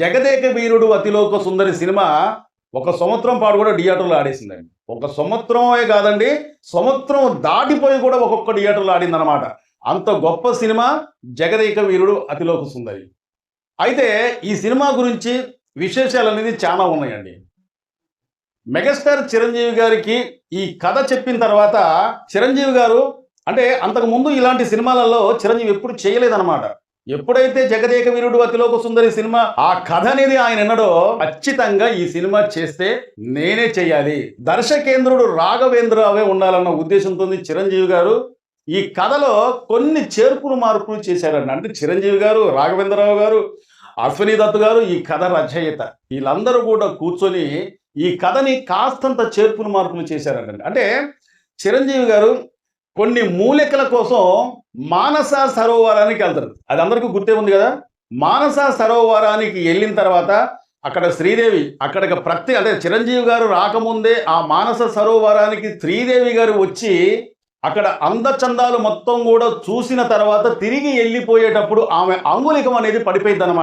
Jagadeka Veerudu Athiloka Sundari cinema ఒక సంవత్సరం పాటు కూడా థియేటర్లో ఆడేసిందండి. ఒక సంవత్సరమే కాదండి, సంవత్సరం దాటిపోయి కూడా ఒక్కొక్క థియేటర్లో ఆడిందనమాట. అంత గొప్ప సినిమా జగదేక వీరుడు అతిలోక సుందరి. అయితే ఈ సినిమా గురించి విశేషాలు అనేది చాలా ఉన్నాయండి. మెగాస్టార్ చిరంజీవి గారికి ఈ కథ చెప్పిన తర్వాత చిరంజీవి గారు అంటే అంతకుముందు ఇలాంటి సినిమాలలో చిరంజీవి ఎప్పుడు చేయలేదన్నమాట. ఎప్పుడైతే జగదేక వీరుడు అతిలోక సుందరి సినిమా ఆ కథ అనేది ఆయన ఎన్నడో ఖచ్చితంగా ఈ సినిమా చేస్తే నేనే చేయాలి, దర్శకేంద్రుడు రాఘవేంద్రరావే ఉండాలన్న ఉద్దేశంతో చిరంజీవి గారు ఈ కథలో కొన్ని చేర్పులు మార్పులు చేశారండి. అంటే చిరంజీవి గారు, రాఘవేంద్రరావు గారు, అశ్విని దత్ గారు ఈ కథ రచయిత వీళ్ళందరూ కూడా కూర్చొని ఈ కథని కాస్తంత చేర్పులు మార్పులు చేశారండి. అంటే చిరంజీవి గారు కొన్ని మూలికల కోసం మానస సరోవరానికి వెళ్తారు. అది అందరికీ గుర్తే ఉంది కదా. మానస సరోవరానికి వెళ్ళిన తర్వాత అక్కడ శ్రీదేవి అక్కడికి అంటే చిరంజీవి గారు రాకముందే ఆ మానస సరోవరానికి శ్రీదేవి గారు వచ్చి అక్కడ అందచందాలు మొత్తం కూడా చూసిన తర్వాత తిరిగి వెళ్ళిపోయేటప్పుడు ఆమె అంగుళికం అనేది పడిపోయింది అన్నమాట.